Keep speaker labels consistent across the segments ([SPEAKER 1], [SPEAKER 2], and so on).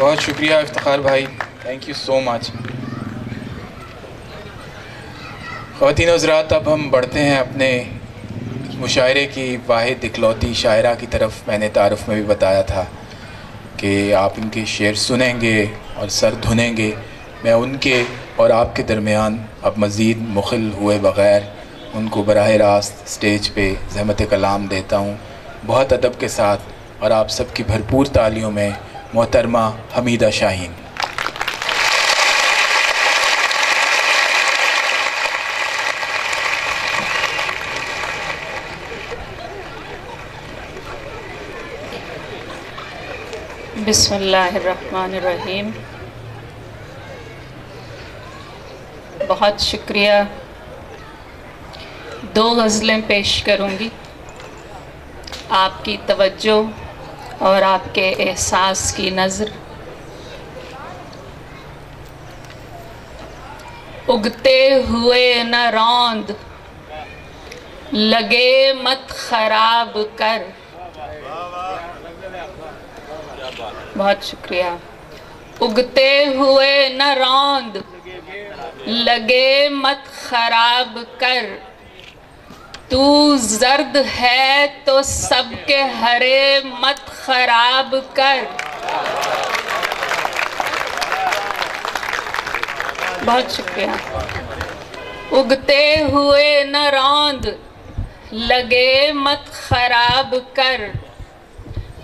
[SPEAKER 1] बहुत शुक्रिया इफ्तिखार भाई, थैंक यू सो मच। ख़वातीन हज़रात, अब हम बढ़ते हैं अपने मुशायरे की वाहिद इकलौती शायरा की तरफ। मैंने तारुफ़ में भी बताया था कि आप इनके शेर सुनेंगे और सर धुनेंगे। मैं उनके और आपके दरमियान अब मज़ीद मुखिल हुए बग़ैर उनको बराह रास्त स्टेज पे ज़हमत कलाम देता हूँ बहुत अदब के साथ, और आप सबकी भरपूर तालियों में मोहतरमा हमीदा शाहीन।
[SPEAKER 2] बिस्मिल्लाहिर्रहमानिर्रहीम। बहुत शुक्रिया। दो गज़लें पेश करूँगी। आपकी तवज्जो और आपके एहसास की नज़र। उगते हुए न रौंद, लगे मत खराब कर। बहुत शुक्रिया। उगते हुए न रौंद, लगे मत खराब कर। तू जर्द है तो सबके हरे मत खराब कर। बहुत शुक्रिया। उगते हुए न रौंद, लगे मत खराब कर।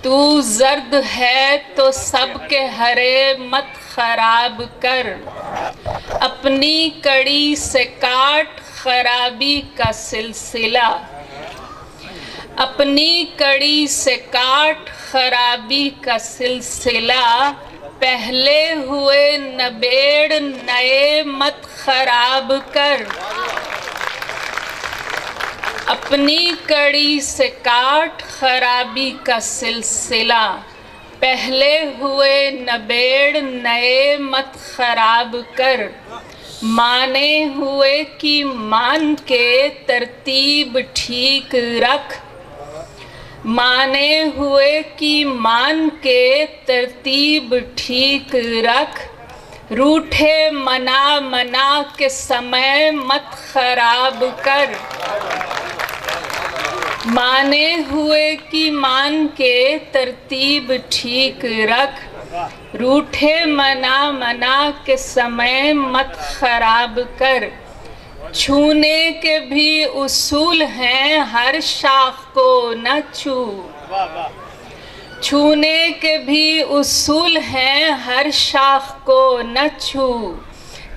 [SPEAKER 2] तू जर्द है तो सबके हरे मत खराब कर। अपनी कड़ी से काट खराबी का सिलसिला। अपनी कड़ी से काट खराबी का सिलसिला। पहले हुए नबेड़ नए मत खराब कर। अपनी कड़ी से काट खराबी का सिलसिला। पहले हुए नबेड़ नए मत खराब कर। माने हुए कि मान के तरतीब ठीक रख। माने हुए कि मान के तरतीब ठीक रख। रूठे मना मना के समय मत खराब कर। माने हुए कि मान के तरतीब ठीक रख। रूठे मना मना के समय मत खराब कर। छूने के भी उसूल हैं, हर शाख को न छू। छूने के भी उसूल हैं, हर शाख को न छू।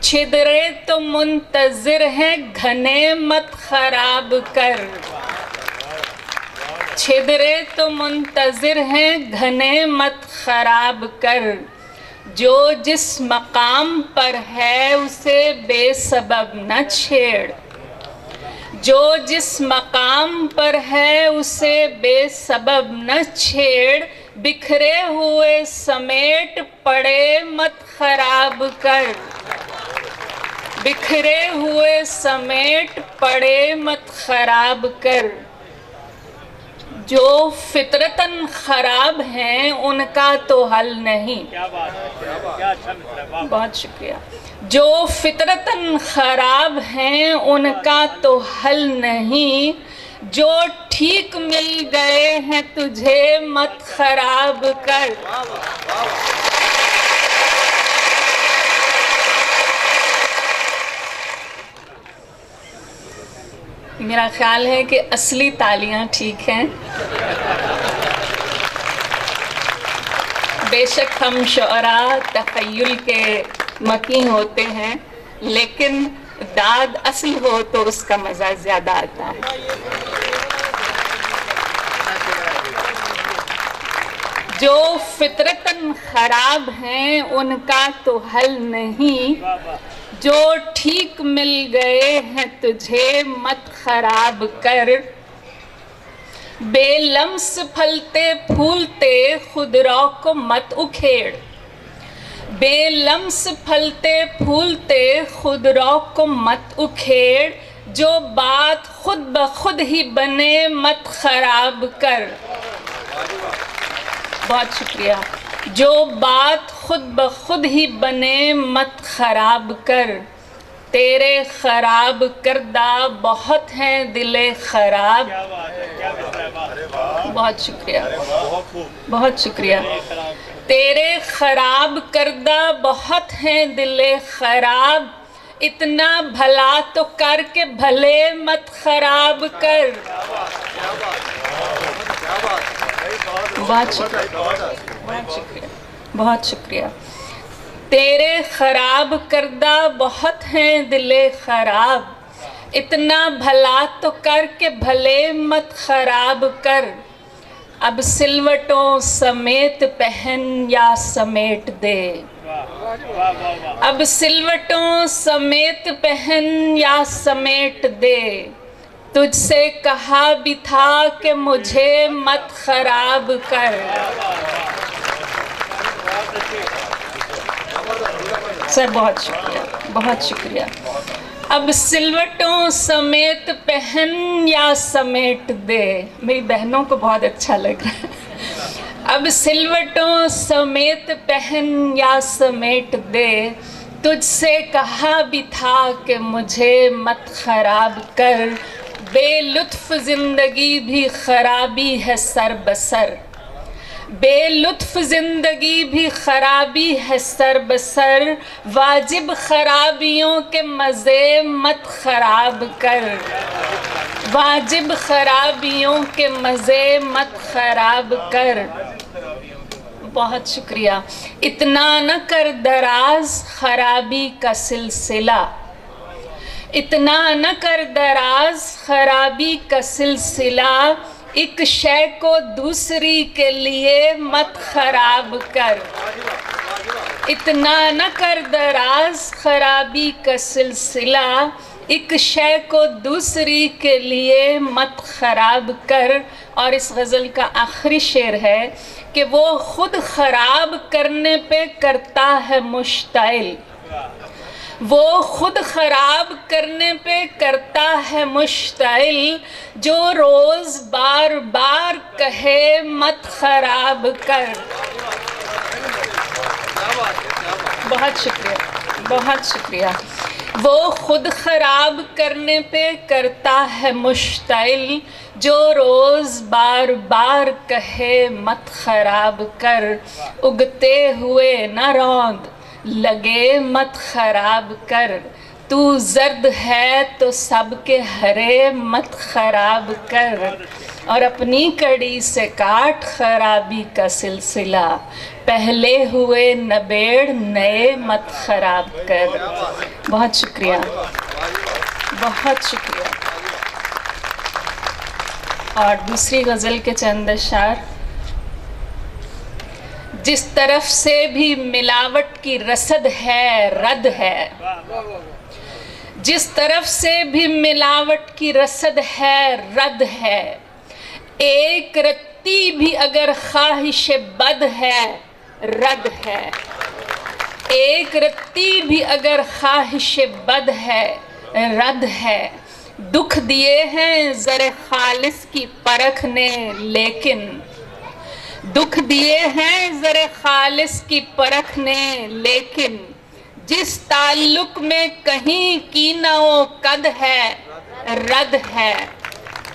[SPEAKER 2] छिदरे तो मुंतज़िर हैं, घने मत खराब कर। छिदरे तो मुंतज़िर हैं, घने मत खराब कर। जो जिस मकाम पर है उसे बेसबब न छेड़। जो जिस मकाम पर है उसे बेसबब न छेड़। बिखरे हुए समेट पड़े मत खराब कर। बिखरे हुए समेट पड़े मत खराब कर। जो फितरतन खराब हैं उनका तो हल नहीं। बहुत शुक्रिया। जो फितरतन खराब हैं उनका तो हल नहीं। जो ठीक मिल गए हैं तुझे मत खराब कर। मेरा ख्याल है कि असली तालियां ठीक हैं। बेशक हम शुअरा तख़य्युल के मकीन होते हैं, लेकिन दाद असल हो तो उसका मज़ा ज़्यादा आता है। जो फितरतन खराब हैं उनका तो हल नहीं। जो ठीक मिल गए हैं तुझे मत खराब कर। बेलम्स फलते फूलते खुदरौ को मत उखेड़। बेलम्स फलते फूलते खुदरौ को मत उखेड़। जो बात खुद ब खुद ही बने मत खराब कर। बहुत शुक्रिया। जो बात खुद ब खुद ही बने मत खराब कर, तेरे खराब करदा बहुत हैं दिले खराब। बहुत शुक्रिया, बहुत शुक्रिया। तेरे खराब करदा बहुत हैं दिले खराब, इतना भला तो करके भले मत खराब कर। बहुत शुक्रिया, बहुत शुक्रिया, बहुत शुक्रिया। तेरे खराब करदा बहुत हैं दिले खराब, इतना भला तो करके भले मत खराब कर। अब सिलवटों समेत पहन या समेट दे, अब सिलवटों समेत पहन या समेट दे, तुझसे कहा भी था कि मुझे मत खराब कर। सर बहुत शुक्रिया, बहुत शुक्रिया। अब सिलवटों समेत पहन या समेट दे, मेरी बहनों को बहुत अच्छा लग रहा है। अब सिलवटों समेत पहन या समेट दे, तुझसे कहा भी था कि मुझे मत खराब कर। बेलुत्फ जिंदगी भी खराबी है सर बसर, बेलुत्फ जिंदगी भी खराबी है सर बसर, वाजिब खराबियों के मज़े मत खराब कर, वाजिब खराबियों के मज़े मत खराब कर। बहुत शुक्रिया। इतना न कर दराज खराबी का सिलसिला, इतना न कर दराज खराबी का सिलसिला, एक शय को दूसरी के लिए मत खराब कर। इतना न कर दराज खराबी का सिलसिला, एक शय को दूसरी के लिए मत खराब कर। और इस गज़ल का आखिरी शेर है कि वो खुद खराब करने पे करता है मुश्ताइल, वो खुद खराब करने पे करता है मुश्ताइल, जो रोज़ बार बार कहे मत खराब कर। बहुत शुक्रिया, बहुत शुक्रिया। वो खुद खराब करने पे करता है मुश्ताइल, जो रोज़ बार बार कहे मत खराब कर। उगते हुए न रौंद लगे मत खराब कर, तू जर्द है तो सबके हरे मत खराब कर। और अपनी कड़ी से काट खराबी का सिलसिला, पहले हुए नबेड़ नए मत खराब कर। बहुत शुक्रिया, बहुत शुक्रिया। और दूसरी गज़ल के चंद अशार। जिस तरफ से भी मिलावट की रसद है रद है, जिस तरफ से भी मिलावट की रसद है रद है, एक रत्ती भी अगर ख्वाहिश बद है रद है, एक रत्ती भी अगर ख्वाहिश बद है रद है। दुख दिए हैं ज़रे खालिस की परख ने लेकिन, दुख दिए हैं ज़रे खालिस की परख ने लेकिन, जिस ताल्लुक में कहीं कीना ओ कद है रद है।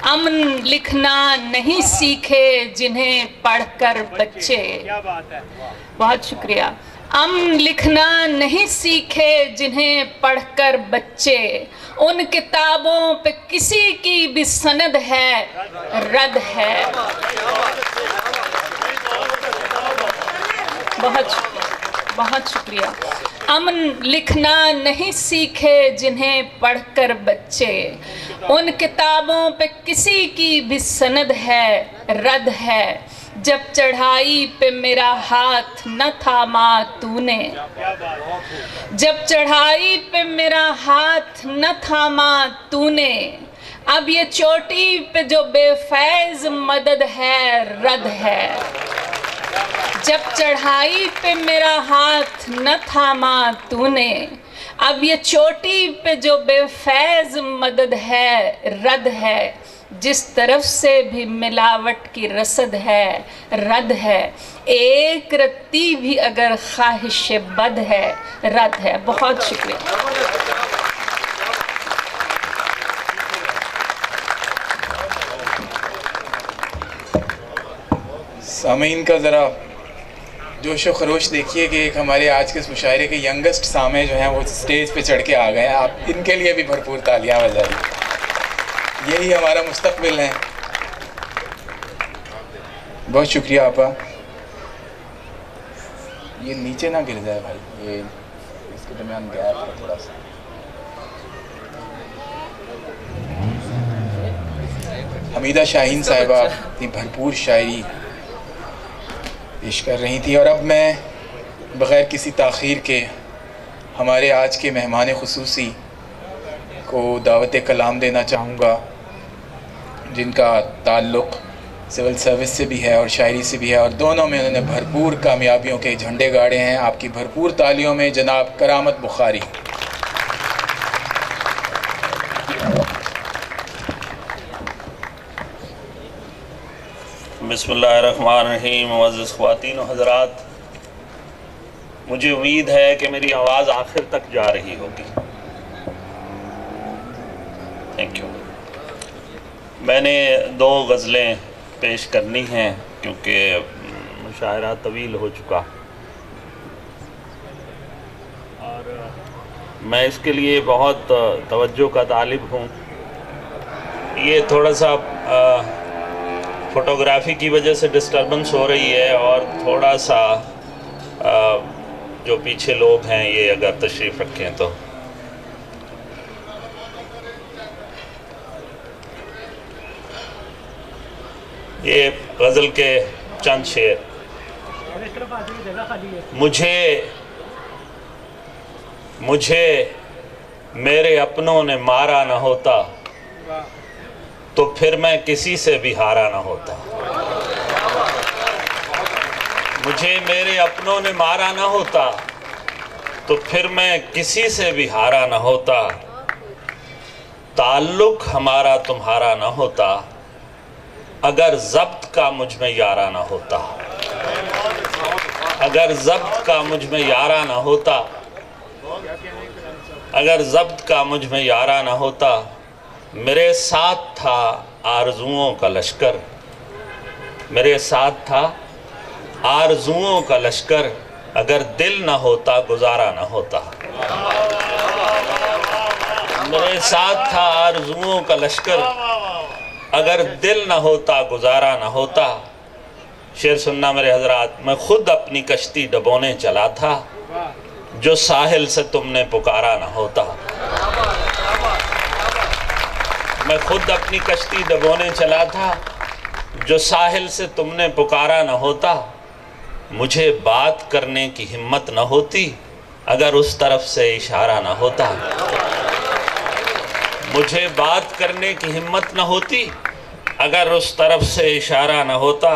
[SPEAKER 2] अमन लिखना नहीं सीखे जिन्हें पढ़कर बच्चे। बहुत शुक्रिया। अमन लिखना नहीं सीखे जिन्हें पढ़कर बच्चे, उन किताबों पे किसी की भी सनद है रद है। बहुत शुक्रिया, बहुत शुक्रिया। अमन लिखना नहीं सीखे जिन्हें पढ़कर बच्चे, उन किताबों पे किसी की भी सनद है रद है। जब चढ़ाई पे मेरा हाथ न थामा तूने, जब चढ़ाई पे मेरा हाथ न थामा तूने, अब ये चोटी पे जो बेफैज़ मदद है रद है। जब चढ़ाई पे मेरा हाथ न थामा तूने, अब ये चोटी पे जो बेफैज मदद है, रद है, जिस तरफ से भी मिलावट की रसद है, रद है। एक रत्ती भी अगर ख्वाहिश बद है, रद है। बहुत शुक्रिया।
[SPEAKER 1] सामीन का ज़रा जोश व खरोश देखिए कि एक हमारे आज के इस मुशायरे के यंगेस्ट सामे जो हैं वो स्टेज पे चढ़ के आ गए हैं। आप इनके लिए भी भरपूर तालियां बजाइए। यही हमारा मुस्तकबिल है। बहुत शुक्रिया आपा। ये नीचे ना गिर जाए भाई, ये इसके दरमियान गैप है थोड़ा सा। हमीदा शाहीन साहिबा इतनी भरपूर शायरी पेश कर रही थी। और अब मैं बग़ैर किसी ताख़ीर के हमारे आज के मेहमान ख़ुसूसी को दावत कलाम देना चाहूँगा, जिनका ताल्लुक़ सिविल सर्विस से भी है और शायरी से भी है, और दोनों में उन्होंने भरपूर कामयाबियों के झंडे गाड़े हैं। आपकी भरपूर तालियों में जनाब करामत बुखारी।
[SPEAKER 3] बिस्मिल्लाहिर्रहमानिर्रहीम। मुअज़्ज़िज़ ख़वातीन व हज़रात, मुझे उम्मीद है कि मेरी आवाज़ आखिर तक जा रही होगी। Thank you. मैंने 2 गज़लें पेश करनी हैं क्योंकि मुशायरा तवील हो चुका, और मैं इसके लिए बहुत तवज्जो का तालिब हूँ। ये थोड़ा सा फ़ोटोग्राफ़ी की वजह से डिस्टर्बेंस हो रही है, और थोड़ा सा जो पीछे लोग हैं ये अगर तशरीफ़ रखें तो। ये गज़ल के चंद शेर। मुझे मेरे अपनों ने मारा न होता तो फिर मैं किसी से भी हारा ना होता। मुझे मेरे अपनों ने मारा ना होता तो फिर मैं किसी से भी हारा ना होता। ताल्लुक़ हमारा तुम्हारा ना होता अगर ज़ब्त का मुझ में यारा ना होता। अगर ज़ब्त का मुझ में यारा ना होता, अगर ज़ब्त का मुझ में यारा ना होता। मेरे साथ था आरज़ुओं का लश्कर, मेरे साथ था आरज़ुओं का लश्कर। अगर दिल न होता गुजारा न होता। मेरे साथ था आरज़ुओं का लश्कर, अगर दिल न होता गुजारा न होता। शेर सुनना मेरे हज़रात। मैं खुद अपनी कश्ती डबोने चला था, जो साहिल से तुमने पुकारा न होता। मैं खुद अपनी कश्ती डबोने चला था, जो साहिल से तुमने पुकारा न होता। मुझे बात करने की हिम्मत न होती अगर उस तरफ से इशारा न होता। मुझे बात करने की हिम्मत न होती अगर उस तरफ से इशारा न होता।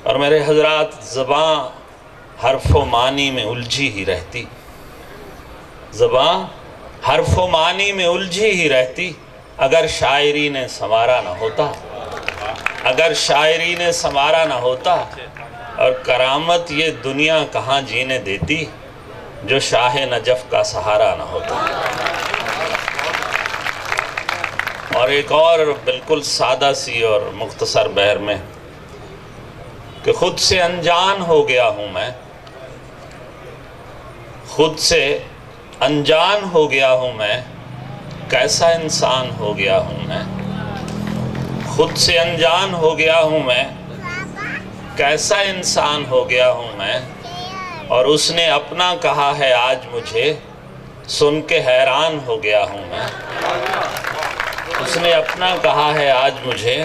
[SPEAKER 3] और मेरे हज़रात, ज़बां हर्फ़ो मानी में उलझी ही रहती। ज़बां हर्फ़ो मानी में उलझी ही रहती अगर शायरी ने संवारा न होता। अगर शायरी ने संवारा न होता। और करामत ये दुनिया कहाँ जीने देती, जो शाह नजफ़ का सहारा न होता। और एक और बिल्कुल सादा सी और मुख्तसर बहर में कि खुद से अनजान हो गया हूँ मैं, खुद से अनजान हो गया हूँ मैं, कैसा इंसान हो गया हूँ मैं। खुद से अनजान हो गया हूँ मैं, कैसा इंसान हो गया हूँ मैं। और उसने अपना कहा है आज मुझे, सुन के हैरान हो गया हूँ मैं। उसने अपना कहा है आज मुझे,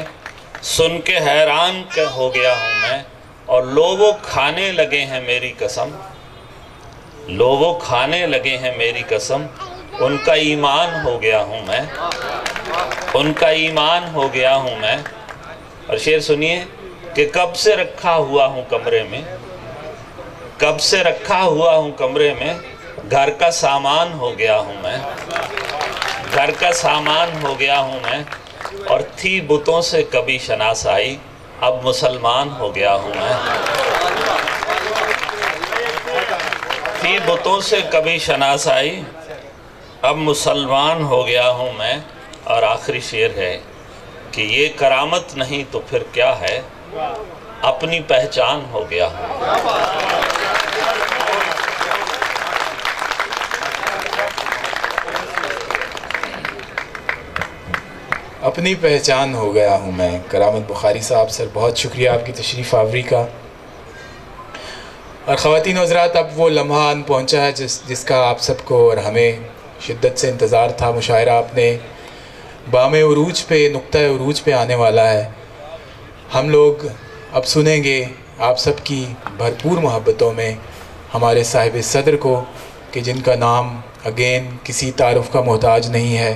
[SPEAKER 3] सुन के हैरान हो गया हूँ मैं। और लोगों खाने लगे हैं मेरी कसम, लोगों खाने लगे हैं मेरी कसम। उनका ईमान हो गया हूँ मैं, उनका ईमान हो गया हूँ मैं। और शेर सुनिए कि कब से रखा हुआ हूँ कमरे में, कब से रखा हुआ हूँ कमरे में, घर का सामान हो गया हूँ मैं, घर का सामान हो गया हूँ मैं। और थी बुतों से कभी शनासाई, अब मुसलमान हो गया हूँ मैं। थी बुतों से कभी शनासाई, अब मुसलमान हो गया हूँ मैं। और आखिरी शेर है कि ये करामत नहीं तो फिर क्या है, अपनी पहचान हो गया हूँ।
[SPEAKER 1] अपनी पहचान हो गया हूँ मैं। करामत बुखारी साहब, सर बहुत शुक्रिया आपकी तशरीफ़ आवरी का। और ख़वातीन और हज़रात, अब वो लम्हा आन पहुँचा है जिसका आप सबको और हमें शिद्दत से इंतज़ार था। मुशायरा अपने बामे उरूज पे, नुक्ता उरूज पे आने वाला है। हम लोग अब सुनेंगे आप सब की भरपूर मोहब्बतों में हमारे साहिब सदर को, कि जिनका नाम अगेन किसी तारुफ़ का मोहताज नहीं है।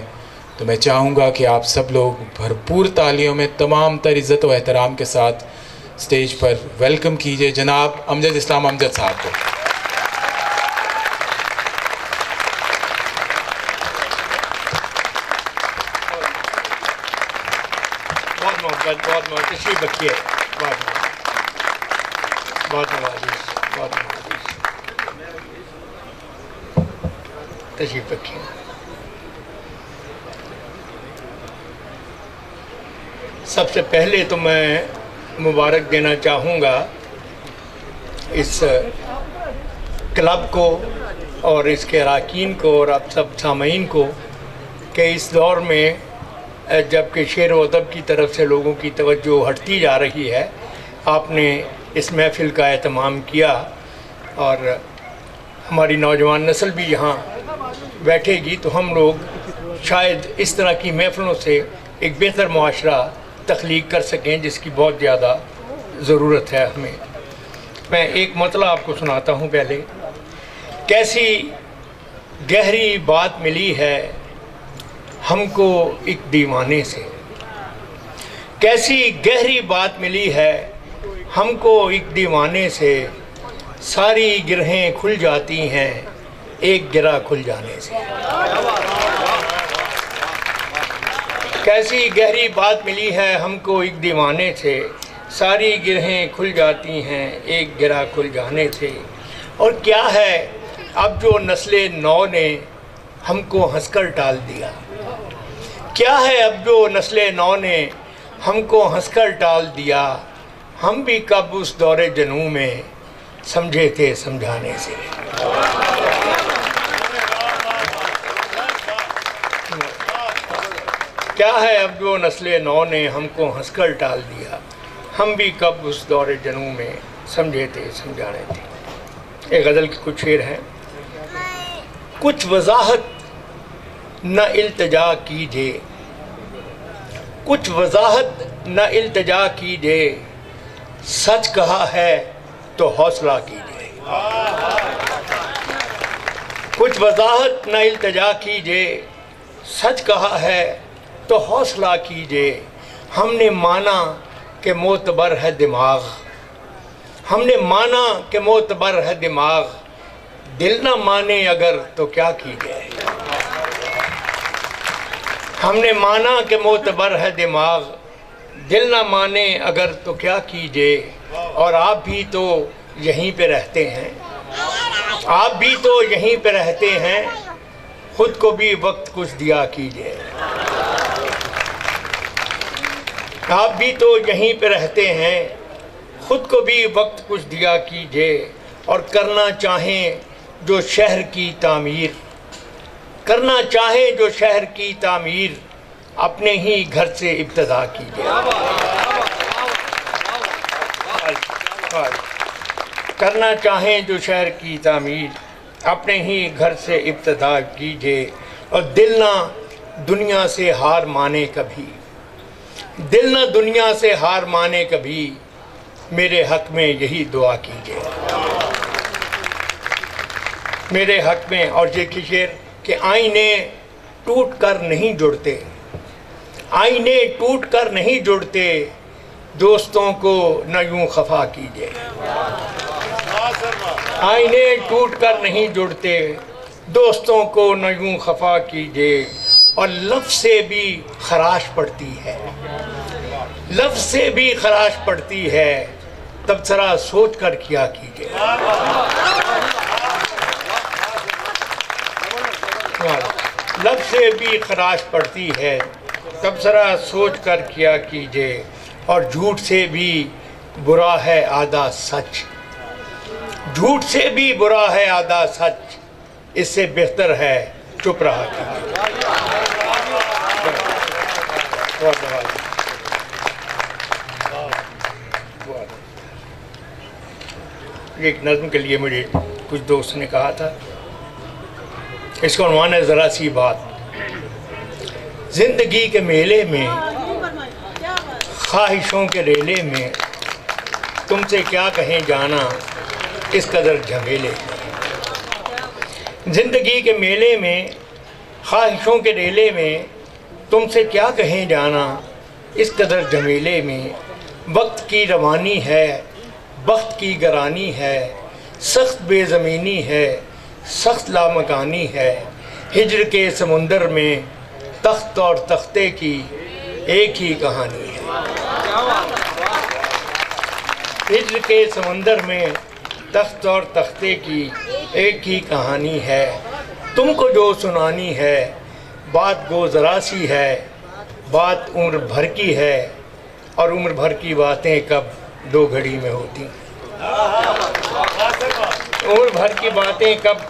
[SPEAKER 1] तो मैं चाहूँगा कि आप सब लोग भरपूर तालियों में तमाम तर इज़्ज़त व एहतराम के साथ स्टेज पर वेलकम कीजिए जनाब अमजद इस्लाम अमजद साहब को।
[SPEAKER 4] बहुत मोहब्बत, बहुत मोहब्बत, तशरीफ रखिए। बहुत नवाजिश, बहुत नवाजिश, तशरीफ रखिए। सबसे पहले तो मैं मुबारक देना चाहूँगा इस क्लब को और इसके अरकान को और आप सब सामीन को, कि इस दौर में जबकि शेर व अदब की तरफ से लोगों की तवज्जो हटती जा रही है, आपने इस महफ़िल का एहतमाम किया। और हमारी नौजवान नस्ल भी यहाँ बैठेगी तो हम लोग शायद इस तरह की महफ़िलों से एक बेहतर मुआशरा तख्लीक कर सकें, जिसकी बहुत ज़्यादा ज़रूरत है हमें। मैं एक मतला आपको सुनाता हूँ पहले। कैसी गहरी बात मिली है हमको एक दीवाने से, कैसी गहरी बात मिली है हमको एक दीवाने से, सारी गिरहें खुल जाती हैं एक गिरा खुल जाने से। कैसी गहरी बात मिली है हमको एक दीवाने से, सारी गिरहें खुल जाती हैं एक गिरा खुल जाने से। और क्या है अब जो नस्ले नौ ने हमको हंसकर टाल दिया, क्या है अब जो नस्ले नौ ने हमको हंसकर टाल दिया, हम भी कब उस दौरे जनू में समझे थे समझाने से। क्या है अब जो नस्ले नौ ने हमको हंसकर टाल दिया, हम भी कब उस दौरे जनू में समझे थे समझाने थे। एक गज़ल के कुछ शेर हैं। कुछ वजाहत न इल्तिजा कीजिए, कुछ वजाहत न इल्तिजा कीजिए, सच कहा है तो हौसला कीजिए। कुछ वजाहत न इल्तिजा कीजिए, सच कहा है तो हौसला कीजिए। हमने माना कि मोतबर है दिमाग, हमने माना कि मोतबर है दिमाग, दिल न माने अगर तो क्या कीजिए। हमने माना कि मोतबर है दिमाग, दिल न माने अगर तो क्या कीजिए। और आप भी तो यहीं पे रहते हैं, आप भी तो यहीं पे रहते हैं, खुद को भी वक्त कुछ दिया कीजिए। आप भी तो यहीं पे रहते हैं, खुद को भी वक्त कुछ दिया कीजिए। और करना चाहें जो शहर की तामीर, करना चाहें जो शहर की तामीर, अपने ही घर से इब्तदा कीजिए। करना चाहें जो शहर की तामीर, अपने ही घर से इब्तदा कीजिए। और दिल ना दुनिया से हार माने कभी, दिल ना दुनिया से हार माने कभी, मेरे हक़ में यही दुआ कीजिए। मेरे हक़ में। और ये शेर कि आईने टूट कर नहीं जुड़ते, आईने टूट कर नहीं जुड़ते, दोस्तों को न यूं खफा कीजिए। आईने टूट कर नहीं जुड़ते, दोस्तों को न यूं खफा कीजिए, और लफ्ज़ से भी खराश पड़ती है, लफ्ज़ से भी खराश पड़ती है, तब जरा सोच कर किया कीजिए। लफ्ज़ से भी खराश पड़ती है, तब जरा सोच कर किया कीजिए, और झूठ से भी बुरा है आधा सच, झूठ से भी बुरा है आधा सच, इससे बेहतर है चुप रहा कीजिए। एक नज़्म के लिए मुझे कुछ दोस्त ने कहा था, इसका उन्वान है ज़रा सी बात। जिंदगी के मेले में, ख्वाहिशों के रेले में, तुमसे क्या कहें जाना इस कदर झमेले। जिंदगी के मेले में, ख्वाहिशों के रेले में, तुमसे क्या कहें जाना इस कदर झमेले में। वक्त की रवानी है, वक्त की गरानी है, सख्त बेज़मीनी है, सख्त लामकानी है। हिज्र के समुंदर में तख्त और तख्ते की एक ही कहानी है। हिज्र के समुंदर में तख्त और तख्ते की एक ही कहानी है। तुमको जो सुनानी है बात गो ज़रा सी है, बात उम्र भर की है, और उम्र भर की बातें कब दो घड़ी में होती। उम्र भर की बातें कब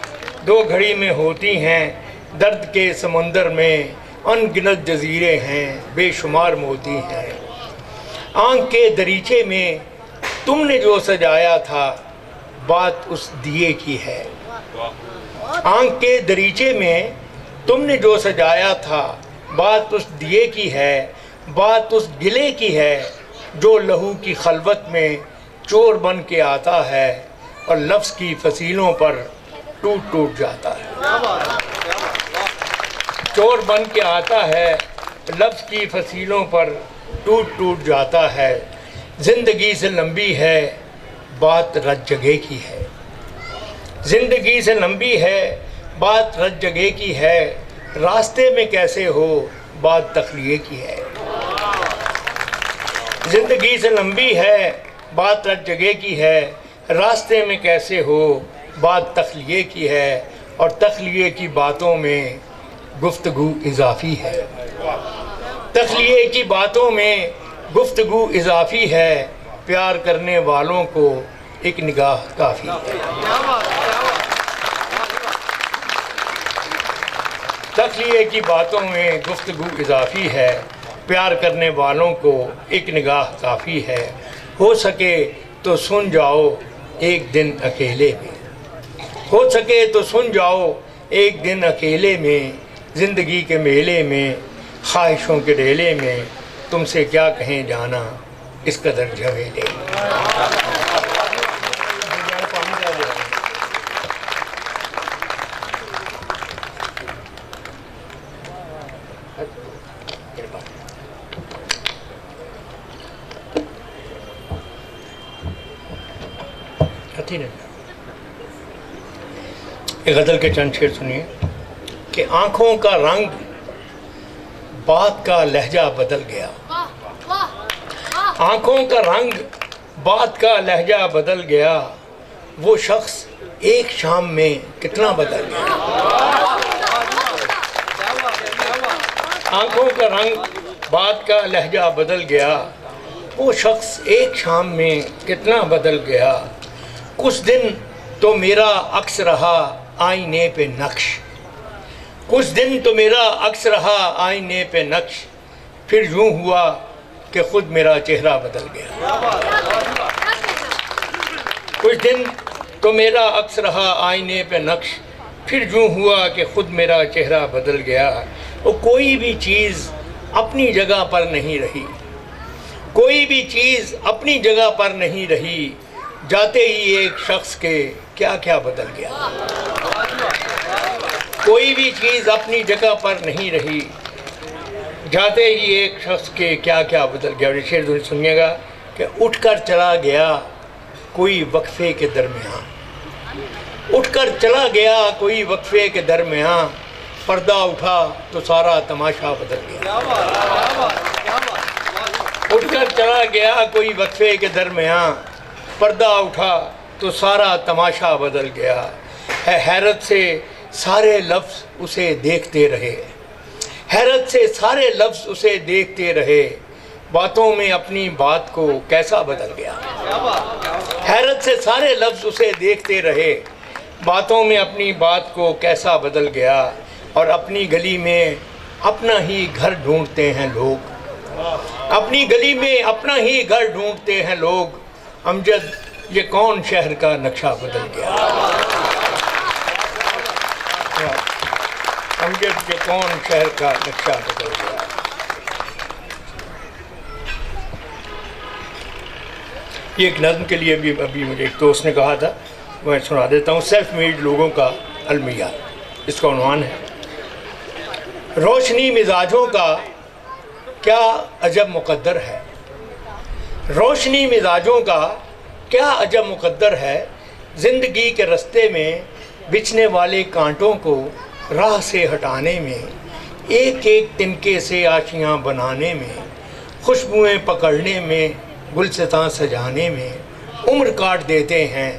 [SPEAKER 4] दो घड़ी में होती हैं। दर्द के समुंदर में अनगिनत जजीरे हैं, बेशुमार मोती हैं। आँख के दरीचे में तुमने जो सजाया था बात उस दिए की है। आँख के दरीचे में तुमने जो सजाया था बात उस दिए की है। बात उस गिले की है जो लहू की खलवत में चोर बन के आता है, और लफ्ज़ की फसीलों पर टूट टूट जाता है। चोर बन के आता है, लफ्ज़ की फसीलों पर टूट टूट जाता है। ज़िंदगी से लंबी है बात रज जगह की है। ज़िंदगी से लंबी है बात रज जगह की है। रास्ते में कैसे हो बात तखलिए की है। ज़िंदगी से लंबी है बात रज जगह की है। रास्ते में कैसे हो बात तखलिए की है, और तखलिए की बातों में गुफ्तगू इजाफ़ी है। तखलिए की बातों में गुफ्तगू इजाफ़ी है। प्यार करने वालों को एक निगाह काफ़ी है। तखलिए की बातों में गुफ्तगू इजाफ़ी है। प्यार करने वालों को एक निगाह काफ़ी है। हो सके तो सुन जाओ एक दिन अकेले में। हो सके तो सुन जाओ एक दिन अकेले में। ज़िंदगी के मेले में, ख्वाहिशों के डेले में, तुमसे क्या कहें जाना इस कदर झमेले। एक गज़ल के चंद शेर सुनिए कि आँखों का रंग बात का लहजा बदल गया। आँखों का रंग बात का लहजा बदल गया। वो शख्स एक शाम में कितना बदल गया। आँखों का रंग बात का लहजा बदल गया। वो शख्स एक शाम में कितना बदल गया। कुछ दिन तो मेरा अक्स रहा आईने पे नक्श। कुछ दिन तो मेरा अक्स रहा आईने पे नक्श। फिर यूँ हुआ कि खुद मेरा चेहरा बदल गया। कुछ दिन तो मेरा अक्स रहा आईने पे नक्श। फिर यूँ हुआ कि खुद मेरा चेहरा बदल गया। वो कोई भी चीज़ अपनी जगह पर नहीं रही। कोई भी चीज़ अपनी जगह पर नहीं रही। जाते ही एक शख्स के क्या क्या बदल गया। कोई भी चीज़ अपनी जगह पर नहीं रही। जाते ही एक शख्स के क्या क्या बदल गया। और शेर सुनिएगा कि उठकर चला गया कोई वक्फे के दरमियान। उठकर चला गया कोई वक्फे के दरमियाँ, पर्दा उठा तो सारा तमाशा बदल गया। उठकर चला गया कोई वक्फे के दरमियाँ, पर्दा उठा तो सारा तमाशा बदल गया। हैरत से सारे लफ्ज़ उसे देखते रहे, हैरत से सारे लफ्ज़ उसे देखते रहे, बातों में अपनी बात को कैसा बदल गया। हैरत से सारे लफ्ज़ उसे देखते रहे, बातों में अपनी बात को कैसा बदल गया। और अपनी गली में अपना ही घर ढूंढते हैं लोग, अपनी गली में अपना ही घर ढूंढते हैं लोग। अमजद ये कौन शहर का नक्शा बदल गया। अमजद ये कौन शहर का नक्शा बदल गया। ये एक नज़्म के लिए भी अभी मुझे एक दोस्त ने कहा था, मैं सुना देता हूँ। सेल्फ मेड लोगों का अलमिया, इसका उन्वान है। रोशनी मिजाजों का क्या अजब मुकद्दर है, रोशनी मिजाजों का क्या अजब मुकद्दर है। ज़िंदगी के रास्ते में बिछने वाले कांटों को राह से हटाने में, एक एक तिनके से आशियाँ बनाने में, खुशबुएँ पकड़ने में, गुलसितां सजाने में उम्र काट देते हैं,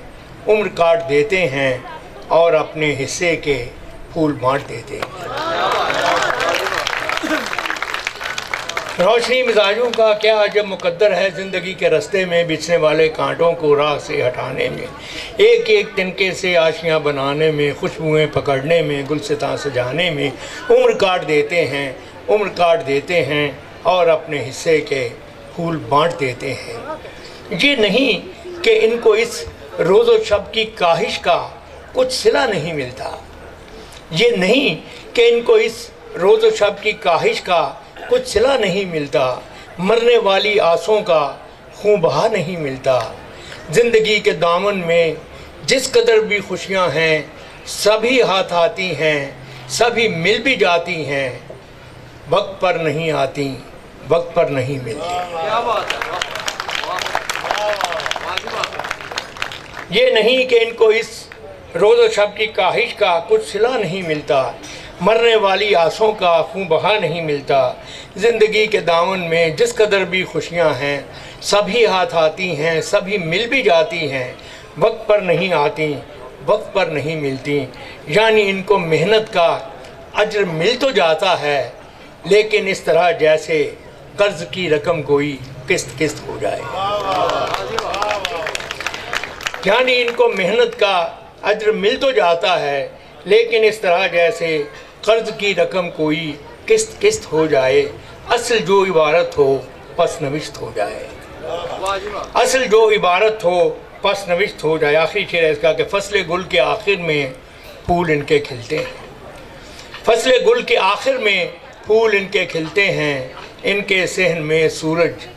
[SPEAKER 4] उम्र काट देते हैं और अपने हिस्से के फूल बांट देते हैं। रोशनी मिजाजों का क्या अजब मुकद्दर है, ज़िंदगी के रास्ते में बिछने वाले कांटों को राह से हटाने में, एक एक तिनके से आशियाँ बनाने में, खुशबुएँ पकड़ने में, गुलसितां सजाने में उम्र काट देते हैं, उम्र काट देते हैं और अपने हिस्से के फूल बांट देते हैं। ये नहीं कि इनको इस रोज़ो शब की काहिश का कुछ सिला नहीं मिलता, ये नहीं कि इनको इस रोज़ो शब की काहिश का कुछ सिला नहीं मिलता, मरने वाली आसों का खून बहा नहीं मिलता। ज़िंदगी के दामन में जिस कदर भी खुशियाँ हैं, सभी हाथ आती हैं, सभी मिल भी जाती हैं, वक्त पर नहीं आती, वक्त पर नहीं मिलती। ये नहीं कि इनको इस रोज़ो शब की काहिश का कुछ सिला नहीं मिलता, मरने वाली आसों का खून बहा नहीं मिलता। ज़िंदगी के दामन में जिस कदर भी खुशियाँ हैं, सभी हाथ आती हैं, सभी मिल भी जाती हैं, वक्त पर नहीं आती, वक्त पर नहीं मिलती। यानी इनको मेहनत का अज्र मिल तो जाता है, लेकिन इस तरह जैसे कर्ज की रकम कोई किस्त किस्त हो जाए। यानी इनको मेहनत का अज्र मिल तो जाता है, लेकिन इस तरह जैसे कर्ज की रकम कोई किस्त किस्त हो जाए। असल जो इबारत हो पस नविश्त हो जाए, असल जो इबारत हो पस नविश्त हो जाए। आखिरी शेर है इसका कि फसले गुल के आखिर में फूल इनके खिलते हैं, फसले गुल के आखिर में फूल इनके खिलते हैं, इनके सहन में सूरज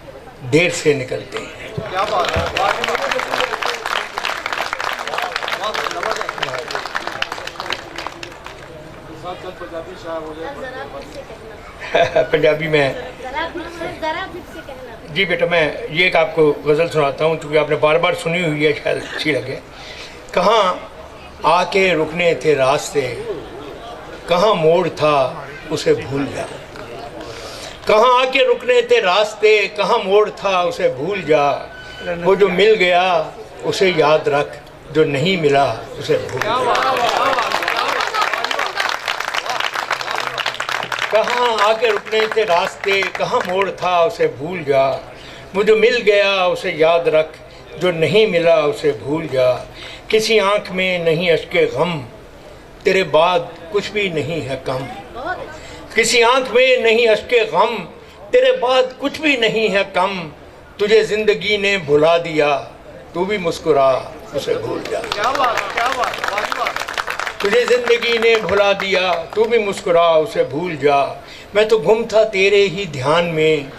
[SPEAKER 4] देर से निकलते हैं। पंजाबी में जी बेटा, मैं ये एक आपको गज़ल सुनाता हूँ, क्योंकि आपने बार बार सुनी हुई है, शायद अच्छी लगे। कहाँ आके रुकने थे रास्ते, कहाँ मोड़ था उसे भूल जा। कहाँ आके रुकने थे रास्ते, कहाँ मोड़ था उसे भूल जा। वो जो मिल गया उसे याद रख, जो नहीं मिला उसे भूल जा। कहाँ आके रुकने थे रास्ते, कहाँ मोड़ था उसे भूल जा। मुझे मिल गया उसे याद रख, जो नहीं मिला उसे भूल जा। किसी आँख में नहीं अश्के गम, तेरे बाद कुछ भी नहीं है कम। किसी आँख में नहीं अश्के गम, तेरे बाद कुछ भी नहीं है कम। तुझे ज़िंदगी ने भुला दिया, तू भी मुस्कुरा उसे भूल जा। तुझे ज़िंदगी ने भुला दिया, तू भी मुस्कुरा उसे भूल जा। मैं तो गुम था तेरे ही ध्यान में,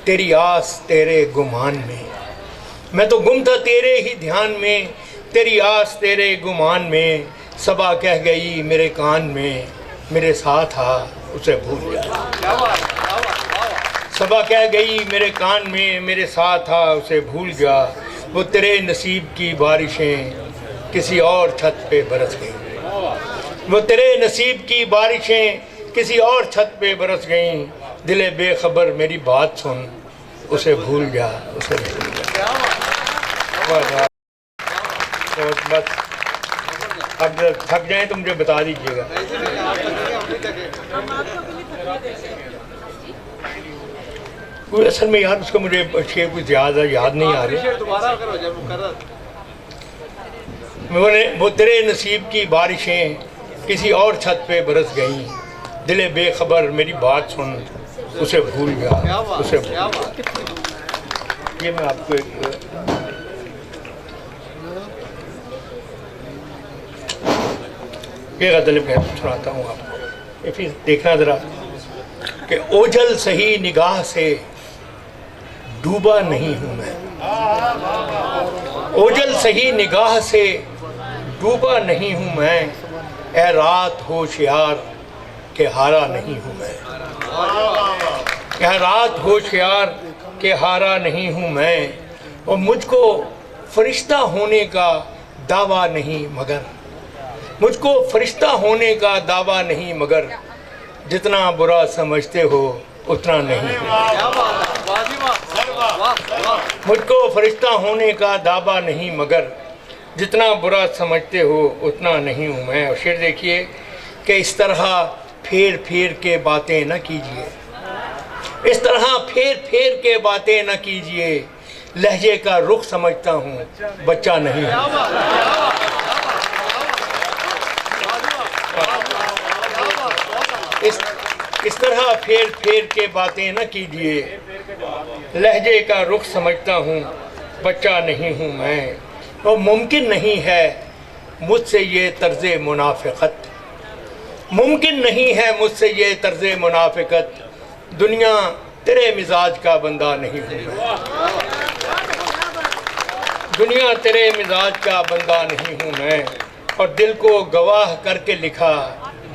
[SPEAKER 4] तेरी आस तेरे गुमान में। मैं तो गुम था तेरे ही ध्यान में, तेरी आस तेरे गुमान में। सबा कह गई मेरे कान में, मेरे साथ आ उसे भूल जा। सबा कह गई मेरे कान में, मेरे साथ आ उसे भूल जा। वो तेरे नसीब की बारिशें किसी और छत पे बरस गई। वो तेरे नसीब की बारिशें किसी और छत पे बरस गईं। दिले बेखबर मेरी बात सुन, उसे भूल जा, उसे भूल जा। बस अब थक जाए तो मुझे बता दीजिएगा। असल में यार उसको मुझे शेर कुछ याद नहीं आ रही। वो तेरे नसीब की बारिशें किसी और छत पे बरस गईं। दिले बेखबर मेरी बात सुन, उसे भूल जा, उसे भूल जा। ये मैं आपको ये गज़ल सुनाता हूँ आपको। ये फिर देखना ज़रा कि ओझल सही निगाह से डूबा नहीं हूँ मैं। ओझल सही निगाह से डूबा नहीं हूँ मैं। ए रात होशियार के हारा नहीं हूँ मैं। ए रात होशियार के हारा नहीं हूँ मैं। और मुझको फरिश्ता होने का दावा नहीं मगर, मुझको फरिश्ता होने का दावा नहीं मगर, जितना बुरा समझते हो उतना नहीं। मुझको फरिश्ता होने का दावा नहीं मगर, जितना बुरा समझते हो उतना नहीं हूँ मैं। और शेर देखिए कि इस तरह फेर फेर के बातें न कीजिए, इस तरह फेर फेर के बातें न कीजिए। लहजे का रुख समझता हूँ, बच्चा नहीं। इस तरह फेर फेर के बातें न कीजिए। लहजे का रुख समझता हूँ, बच्चा नहीं हूँ मैं। और मुमकिन नहीं है मुझसे ये तर्ज़े मुनाफ़िक़त, मुमकिन नहीं है मुझसे ये तर्ज़े मुनाफ़िक़त। दुनिया तेरे मिजाज का बंदा नहीं हूँ मैं। दुनिया तेरे मिजाज का बंदा नहीं हूँ मैं। और दिल को गवाह करके लिखा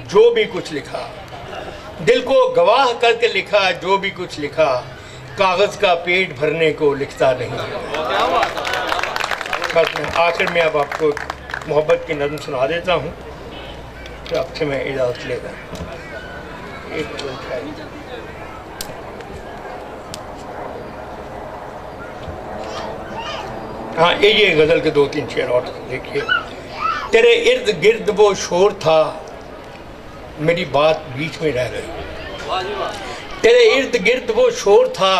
[SPEAKER 4] जो भी कुछ लिखा, दिल को गवाह करके लिखा जो भी कुछ लिखा। कागज़ का पेट भरने को लिखता नहीं। बस मैं आखिर में अब आपको मोहब्बत की नज़्म सुना देता हूँ, तो आपसे मैं इजाज़त लेता हूँ। हाँ, ये गज़ल के 2-3 शेर और देखिए। तेरे इर्द गिर्द वो शोर था, मेरी बात बीच में रह गई। तेरे इर्द गिर्द वो शोर था,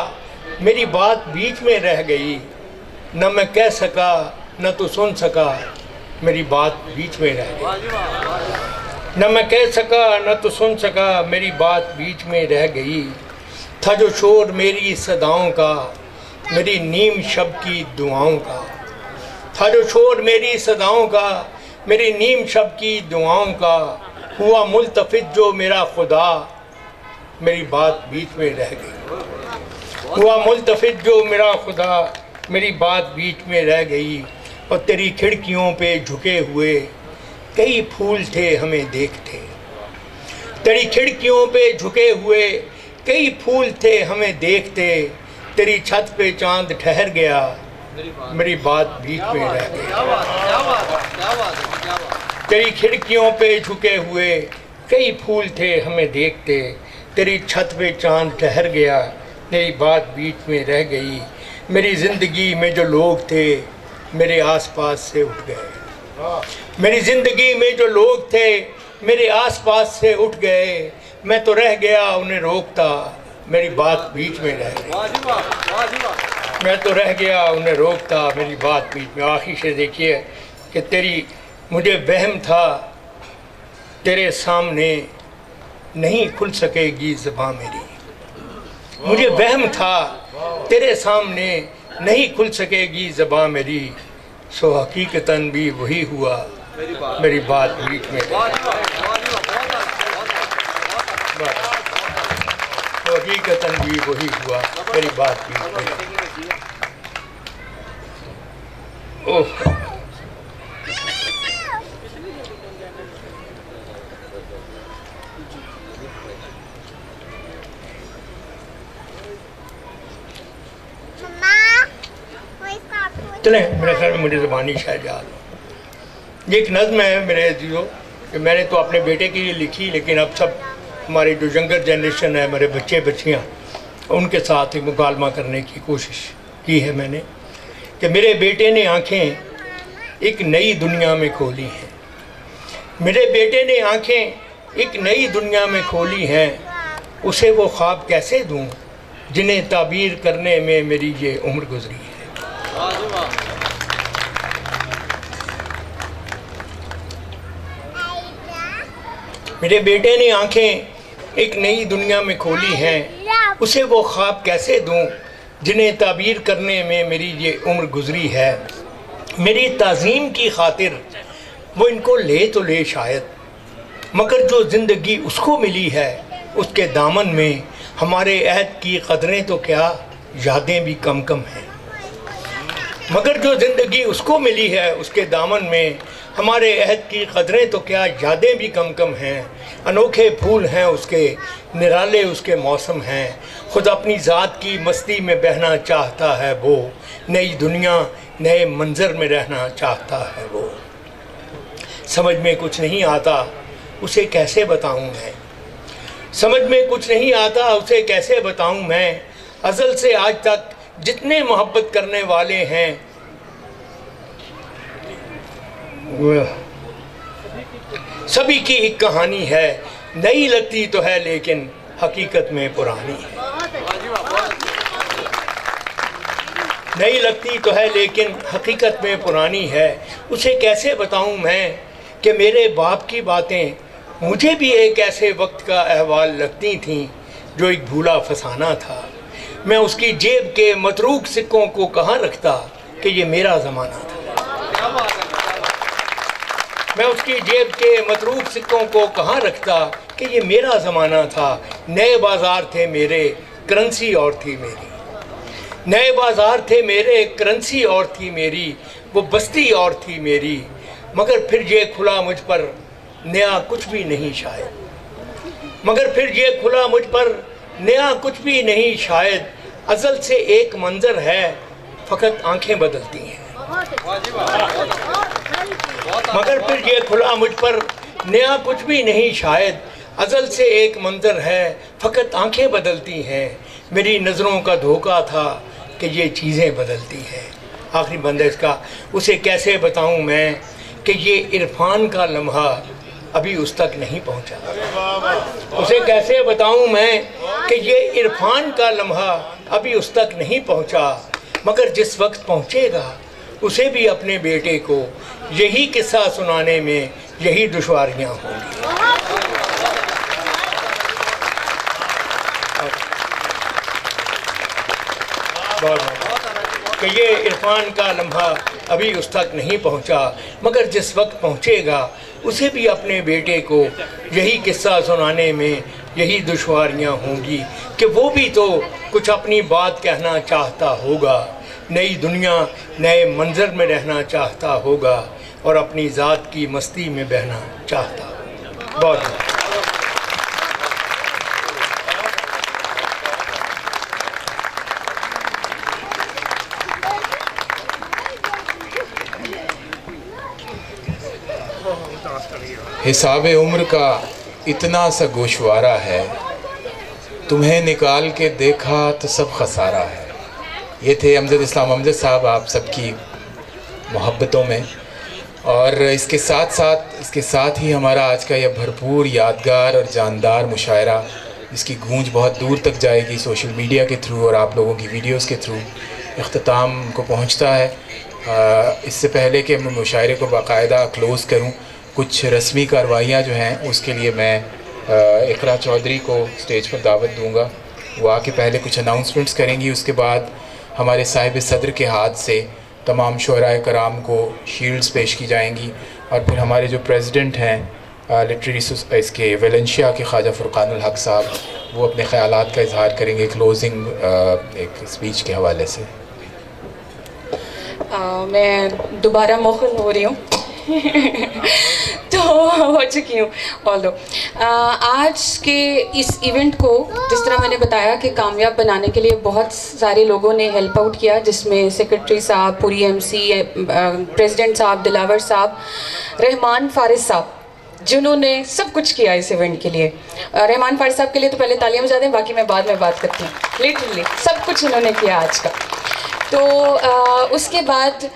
[SPEAKER 4] मेरी बात बीच में रह गई। न मैं कह सका न तू सुन सका, मेरी बात बीच में रह गई। न मैं कह सका न तू सुन सका, मेरी बात बीच में रह गई। था जो शोर मेरी सदाओं का, मेरी नीम शब की दुआओं का। था जो शोर मेरी सदाओं का, मेरी नीम शब की दुआओं का। हुआ मुल्तफित जो मेरा खुदा, मेरी बात बीच में रह गई। हुआ मुल्तफित जो मेरा खुदा, मेरी बात बीच में रह गई। और तेरी खिड़कियों पे झुके हुए कई फूल थे हमें देखते। तेरी खिड़कियों पे झुके हुए कई फूल थे हमें देखते। तेरी छत पे चांद ठहर गया, मेरी बात बीच में रह गई। तेरी खिड़कियों पे झुके हुए कई फूल थे हमें देखते। तेरी छत पे चांद ठहर गया, मेरी बात बीच में रह गई। मेरी ज़िंदगी में जो लोग थे मेरे आसपास से उठ गए। मेरी ज़िंदगी में जो लोग थे मेरे आसपास से उठ गए। मैं तो रह गया उन्हें रोकता, मेरी बात बीच में रह गई। मैं तो रह गया उन्हें रोकता, मेरी बात बीच में। आखिर से देखिए कि तेरी मुझे वहम था तेरे सामने नहीं खुल सकेगी ज़बां मेरी। मुझे वहम था तेरे सामने नहीं खुल सकेगी ज़बां मेरी। सो हकीकतन भी वही हुआ, मेरी बात बीच में। तो हकीकतन भी वही हुआ, मेरी बात बीच में। ओह, चले मेरे ख्याल में मुझे ज़बानी शायद याद हो। ये एक नज़्म है मेरे अजीज़ों कि मैंने तो अपने बेटे के लिए लिखी, लेकिन अब सब हमारी जो यंगर जनरेशन है, हमारे बच्चे बच्चियाँ, उनके साथ एक मुकालमा करने की कोशिश की है मैंने कि मेरे बेटे ने आँखें एक नई दुनिया में खोली हैं, मेरे बेटे ने आँखें एक नई दुनिया में खोली हैं, उसे वो ख्वाब कैसे दूँ जिन्हें ताबीर करने में मेरी ये उम्र गुजरी है। मेरे बेटे ने आंखें एक नई दुनिया में खोली हैं, उसे वो ख्वाब कैसे दूं जिन्हें ताबीर करने में मेरी ये उम्र गुजरी है। मेरी ताज़ीम की खातिर वो इनको ले तो ले शायद, मगर जो ज़िंदगी उसको मिली है उसके दामन में हमारे अहद की कदरें तो क्या यादें भी कम कम हैं। मगर जो ज़िंदगी उसको मिली है उसके दामन में हमारे अहद की कदरें तो क्या यादें भी कम कम हैं। अनोखे फूल हैं उसके, निराले उसके मौसम हैं, खुद अपनी ज़ात की मस्ती में बहना चाहता है वो, नई दुनिया नए मंज़र में रहना चाहता है वो। समझ में कुछ नहीं आता उसे कैसे बताऊं मैं, समझ में कुछ नहीं आता उसे कैसे बताऊं मैं। अज़ल से आज तक जितने मोहब्बत करने वाले हैं सभी की एक कहानी है, नई लगती तो है लेकिन हकीकत में पुरानी है। नई लगती तो है लेकिन हकीकत में पुरानी है। उसे कैसे बताऊं मैं कि मेरे बाप की बातें मुझे भी एक ऐसे वक्त का अहवाल लगती थीं जो एक भूला फसाना था। मैं उसकी जेब के मतरूक सिक्कों को कहाँ रखता कि ये मेरा ज़माना था। मैं उसकी जेब के मतरूक सिक्कों को कहाँ रखता कि ये मेरा ज़माना था। नए बाज़ार थे मेरे, करेंसी और थी मेरी, नए बाज़ार थे मेरे, करेंसी और थी मेरी, वो बस्ती और थी मेरी। मगर फिर ये खुला मुझ पर नया कुछ भी नहीं शायद, मगर फिर ये खुला मुझ पर नया कुछ भी नहीं शायद। अज़ल से एक मंज़र है फ़कत आंखें बदलती हैं, मगर फिर ये खुला मुझ पर नया कुछ भी नहीं शायद। अज़ल से एक मंज़र है फ़कत आंखें बदलती हैं, मेरी नज़रों का धोखा था कि ये चीज़ें बदलती हैं। आखिरी बंद है इसका, उसे कैसे बताऊं मैं कि ये इरफान का लम्हा अभी उस तक नहीं पहुंचा। उसे कैसे बताऊं मैं कि ये इरफान का लम्हा अभी उस तक नहीं पहुंचा, मगर जिस वक्त पहुंचेगा उसे भी अपने बेटे को यही किस्सा सुनाने में यही दुश्वारियां होंगी। कि ये इरफान का लम्हा अभी उस तक नहीं पहुंचा, मगर जिस वक्त पहुंचेगा उसे भी अपने बेटे को यही किस्सा सुनाने में यही दुश्वारियां होंगी कि वो भी तो कुछ अपनी बात कहना चाहता होगा, नई दुनिया नए मंज़र में रहना चाहता होगा और अपनी ज़ात की मस्ती में बहना चाहता होगा। बहुत
[SPEAKER 1] हिसाब उम्र का इतना सा गोशवारा है, तुम्हें निकाल के देखा तो सब खसारा है। ये थे अमजद इस्लाम अमजद साहब आप सबकी मोहब्बतों में। और इसके साथ ही हमारा आज का यह भरपूर यादगार और जानदार मुशायरा, इसकी गूंज बहुत दूर तक जाएगी सोशल मीडिया के थ्रू और आप लोगों की वीडियोस के थ्रू इख्तिताम को पहुंचता है। इससे पहले कि मैं मुशायरे को बाकायदा क्लोज़ करूं, कुछ रस्मी कार्रवाइयाँ जो हैं उसके लिए मैं इकरा चौधरी को स्टेज पर दावत दूंगा। वो आके पहले कुछ अनाउंसमेंट्स करेंगी, उसके बाद हमारे साहिब सदर के हाथ से तमाम शुअराए कराम को शील्ड्स पेश की जाएंगी और फिर हमारे जो प्रेसिडेंट हैं लिटरेरी इसके वेलेंशिया के ख्वाजा फुरकानुल हक साहब, वो अपने ख़यालात का इजहार करेंगे क्लोजिंग एक स्पीच के हवाले से।
[SPEAKER 5] मैं दोबारा मौखर हो रही हूँ तो हो चुकी हूँ ऑल दो। आज के इस इवेंट को जिस तरह मैंने बताया कि कामयाब बनाने के लिए बहुत सारे लोगों ने हेल्प आउट किया, जिसमें सेक्रेटरी साहब, पूरी एमसी, प्रेसिडेंट साहब, दिलावर साहब, रहमान फारिस साहब, जिन्होंने सब कुछ किया इस इवेंट के लिए। रहमान फारिस साहब के लिए तो पहले तालियां बजा दें, बाकी मैं बाद में बात करती हूँ। लिटरली सब कुछ इन्होंने किया आज का। तो उसके बाद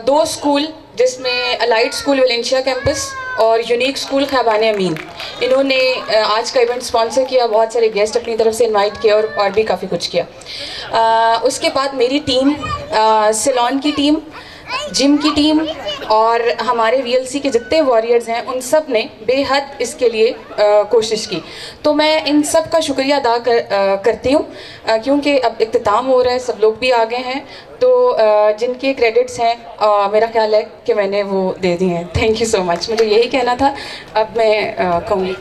[SPEAKER 5] 2 स्कूल, जिसमें अलाइड स्कूल वेलेंशिया कैंपस और यूनिक स्कूल खैबान अमीन, इन्होंने आज का इवेंट स्पॉन्सर किया। बहुत सारे गेस्ट अपनी तरफ से इनवाइट किए और भी काफ़ी कुछ किया। उसके बाद मेरी टीम, सिलोन की टीम, जिम की टीम और हमारे वीएलसी के जितने वॉरियर्स हैं, उन सब ने बेहद इसके लिए कोशिश की। तो मैं इन सब का शुक्रिया अदा करती हूँ, क्योंकि अब इख्तिताम हो रहा है, सब लोग भी आ गए हैं, तो जिनके क्रेडिट्स हैं मेरा ख्याल है कि मैंने वो दे दिए हैं। थैंक यू सो मच, मुझे यही कहना था। अब मैं कहूँगी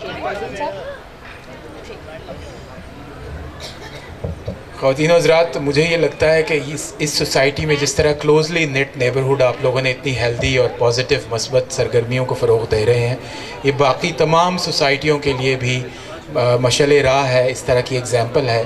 [SPEAKER 1] ख़वातीन और हज़रात, मुझे ये लगता है कि इस सोसाइटी में जिस तरह क्लोजली नेट नेबरहुड आप लोगों ने इतनी हेल्दी और पॉजिटिव मस्बत सरगर्मियों को फ़रोग़ दे रहे हैं, ये बाकी तमाम सोसाइटियों के लिए भी मशअल राह है, इस तरह की एग्ज़ाम्पल है।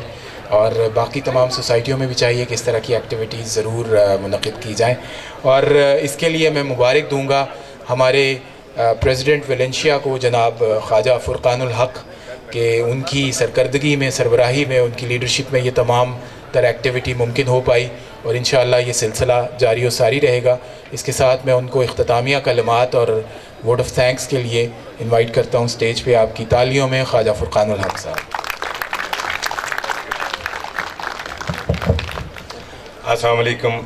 [SPEAKER 1] और बाकी तमाम सोसाइटियों में भी चाहिए कि इस तरह की एक्टिविटीज़ ज़रूर मुनक़िद की जाएँ। और इसके लिए मैं मुबारक दूँगा हमारे प्रेसिडेंट वेलेंशिया को, जनाब ख्वाजा फ़ुरक़ानुल हक़, कि उनकी सरकर्दगी में, सरबराही में, उनकी लीडरशिप में ये तमाम तर एक्टिविटी मुमकिन हो पाई और इंशाअल्लाह ये सिलसिला जारी और सारी रहेगा। इसके साथ मैं उनको इख्तितामिया कलमात और वोट ऑफ थैंक्स के लिए इनवाइट करता हूँ स्टेज पे। आपकी तालियों में ख्वाजा फ़ुरक़ानुल हक़ साहब।
[SPEAKER 6] अस्सलाम वालेकुम।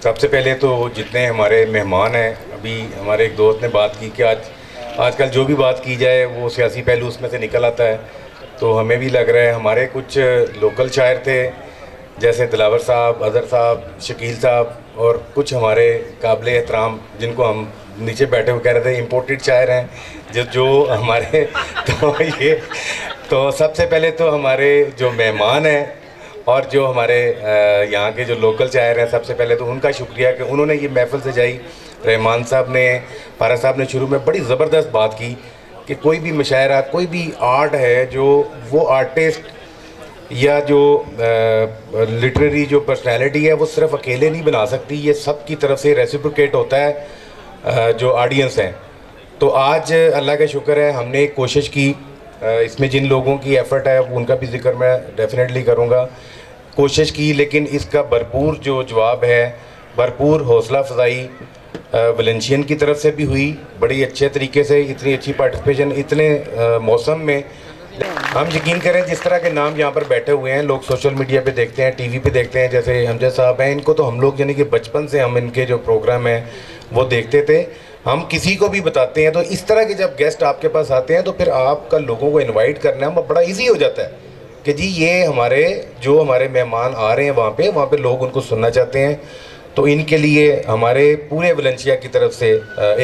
[SPEAKER 6] सबसे पहले तो जितने हमारे मेहमान हैं, अभी हमारे एक दोस्त ने बात की कि आजकल जो भी बात की जाए वो सियासी पहलू उसमें से निकल आता है, तो हमें भी लग रहा है हमारे कुछ लोकल शायर थे जैसे दिलावर साहब, अज़हर साहब, शकील साहब, और कुछ हमारे काबिल एहतराम जिनको हम नीचे बैठे हुए कह रहे थे इम्पोर्टेड शायर हैं जो हमारे तो सबसे पहले तो हमारे जो मेहमान हैं और जो हमारे यहाँ के जो लोकल शायर हैं, सबसे पहले तो उनका शुक्रिया कि उन्होंने ये महफ़िल सजाई। रहमान साहब ने, फारा साहब ने शुरू में बड़ी ज़बरदस्त बात की कि कोई भी मुशायरा, कोई भी आर्ट है, जो वो आर्टिस्ट या जो लिटरेरी जो पर्सनैलिटी है वो सिर्फ अकेले नहीं बना सकती, ये सब की तरफ से रेसिप्रोकेट होता है जो ऑडियंस हैं। तो आज अल्लाह का शुक्र है हमने एक कोशिश की, इसमें जिन लोगों की एफ़र्ट है उनका भी जिक्र मैं डेफिनेटली करूँगा, कोशिश की, लेकिन इसका भरपूर जो जवाब है, भरपूर हौसला अफजाई वेलेंशियन की तरफ से भी हुई, बड़ी अच्छे तरीके से, इतनी अच्छी पार्टिसिपेशन इतने मौसम में। हम यकीन करें जिस तरह के नाम यहाँ पर बैठे हुए हैं, लोग सोशल मीडिया पे देखते हैं, टीवी पे देखते हैं, जैसे हमजा साहब हैं, इनको तो हम लोग यानी कि बचपन से हम इनके जो प्रोग्राम हैं वो देखते थे। हम किसी को भी बताते हैं तो इस तरह के जब गेस्ट आपके पास आते हैं तो फिर आपका लोगों को इन्वाइट करना बड़ा ईजी हो जाता है कि जी ये हमारे मेहमान आ रहे हैं वहाँ पे लोग उनको सुनना चाहते हैं। तो इनके लिए हमारे पूरे वेलेंशिया की तरफ से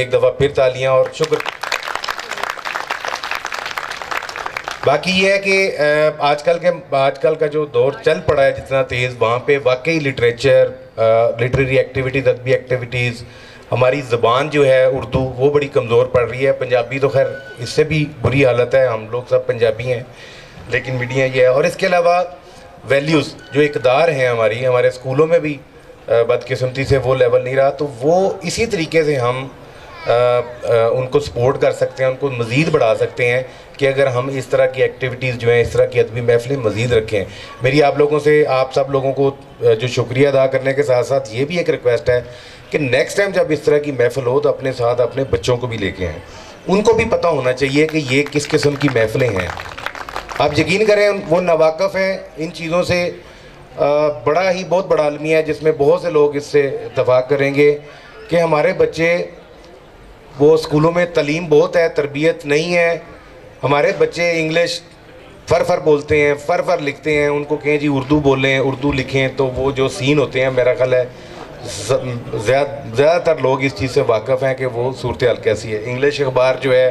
[SPEAKER 6] एक दफ़ा फिर तालियां और शुक्र। बाकी ये है कि आजकल का जो दौर चल पड़ा है जितना तेज़, वहाँ पे वाकई लिटरेचर, लिटरेरी एक्टिविटीज़, अदबी एक्टिविटीज़, हमारी ज़बान जो है उर्दू वो बड़ी कमज़ोर पड़ रही है। पंजाबी तो खैर इससे भी बुरी हालत है, हम लोग सब पंजाबी हैं, लेकिन मीडिया ये है। और इसके अलावा वैल्यूज़ जो इक़दार हैं हमारे स्कूलों में भी बदकिस्मती से वो लेवल नहीं रहा, तो वो इसी तरीके से हम उनको सपोर्ट कर सकते हैं, उनको मज़ीद बढ़ा सकते हैं कि अगर हम इस तरह की एक्टिविटीज़ जो हैं, इस तरह की अदबी महफ़िलें मज़ीद रखें। मेरी आप लोगों से, आप सब लोगों को जो शुक्रिया अदा करने के साथ साथ ये भी एक रिक्वेस्ट है कि नेक्स्ट टाइम जब इस तरह की महफ़िल हो तो अपने साथ अपने बच्चों को भी लेके आएँ, उनको भी पता होना चाहिए कि ये किस किस्म की महफ़िलें हैं। आप यकीन करें वो नावाकिफ़ हैं इन चीज़ों से, बहुत बड़ा आलमी है जिसमें बहुत से लोग इससे इत्तफाक करेंगे कि हमारे बच्चे, वो स्कूलों में तालीम बहुत है, तरबियत नहीं है, हमारे बच्चे इंग्लिश फर बोलते हैं, फर लिखते हैं, उनको कहें जी उर्दू बोलें, उर्दू लिखें, तो वो जो सीन होते हैं, मेरा ख्याल है ज़्यादातर लोग इस चीज़ से वाकिफ़ हैं कि वो सूरत हाल कैसी है। इंग्लिश अखबार जो है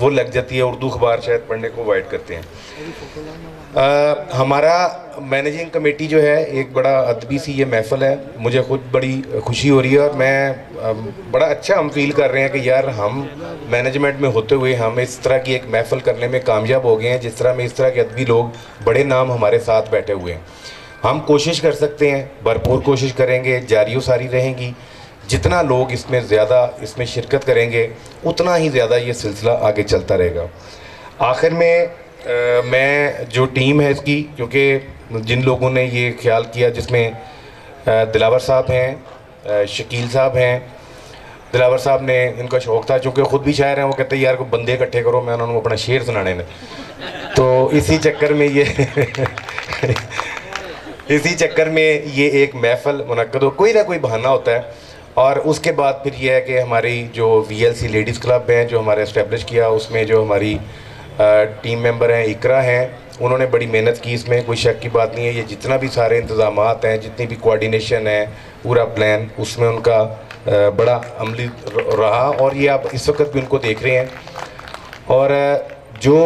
[SPEAKER 6] वो लग जाती है, उर्दू अखबार शायद पढ़ने को अवॉइड करते हैं। हमारा मैनेजिंग कमेटी जो है एक बड़ा अदबी सी ये महफ़िल है, मुझे ख़ुद बड़ी खुशी हो रही है और मैं बड़ा अच्छा हम फील कर रहे हैं कि यार हम मैनेजमेंट में होते हुए हम इस तरह की एक महफ़िल करने में कामयाब हो गए हैं, जिस तरह में इस तरह के अदबी लोग बड़े नाम हमारे साथ बैठे हुए हैं। हम कोशिश कर सकते हैं, भरपूर कोशिश करेंगे, जारी सारी रहेंगी। जितना लोग इसमें ज़्यादा इसमें शिरकत करेंगे उतना ही ज़्यादा ये सिलसिला आगे चलता रहेगा। आखिर में मैं जो टीम है इसकी, क्योंकि जिन लोगों ने ये ख्याल किया, जिसमें दिलावर साहब हैं, शकील साहब हैं, दिलावर साहब ने इनका शौक़ था, चूँकि ख़ुद भी शायर हैं, वो कहते हैं यार को बंदे इकट्ठे करो, मैं उन्होंने अपना शेर सुनाने ने, तो इसी चक्कर में ये इसी चक्कर में ये एक महफ़िल मुनक्कद हो, कोई ना कोई बहाना होता है। और उसके बाद फिर ये है कि हमारी जो VLC लेडीज़ क्लब हैं जो हमारे इस्टेब्लिश किया, उसमें जो हमारी टीम मेंबर हैं इकरा हैं, उन्होंने बड़ी मेहनत की, इसमें कोई शक की बात नहीं है। ये जितना भी सारे इंतज़ामात हैं, जितनी भी कोऑर्डिनेशन है, पूरा प्लान, उसमें उनका बड़ा अमली रहा और ये आप इस वक्त भी उनको देख रहे हैं। और जो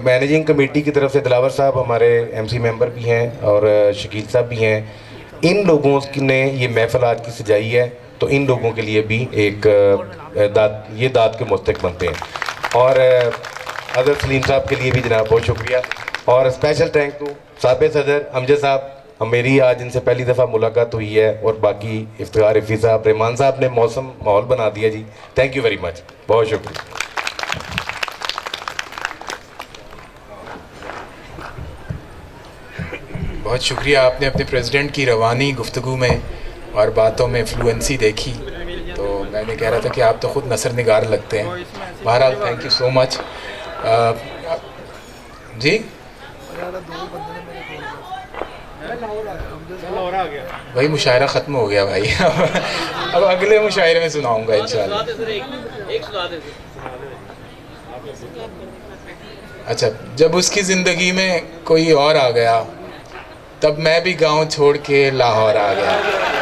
[SPEAKER 6] मैनेजिंग कमेटी की तरफ से दिलावर साहब हमारे MC मेंबर भी हैं और शकील साहब भी हैं, इन लोगों ने ये महफ़िल आज की सजाई है, तो इन लोगों के लिए भी एक दाद के मुस्तहिक़ बनते हैं। और हज़रत सलीम साहब के लिए भी जनाब बहुत शुक्रिया और स्पेशल थैंक टू साबिक़ सदर अमजद साहब, मेरी आज इनसे पहली दफ़ा मुलाकात हुई है, और बाकी इफ्तिखार रफ़ी साहब, रहमान साहब ने माहौल बना दिया जी। थैंक यू वेरी मच, बहुत शुक्रिया।
[SPEAKER 1] बहुत शुक्रिया, आपने अपने प्रेसिडेंट की रवानी गुफ्तगू में और बातों में फ्लुएंसी देखी, तो मैंने कह रहा था कि आप तो ख़ुद नसर निगार लगते हैं। बहरहाल थैंक यू सो मच। जी भाई मुशायरा ख़त्म हो गया भाई अब अगले मुशायरे में सुनाऊंगा इंशाल्लाह। अच्छा, जब उसकी ज़िंदगी में कोई और आ गया, तब मैं भी गांव छोड़ के लाहौर आ गया।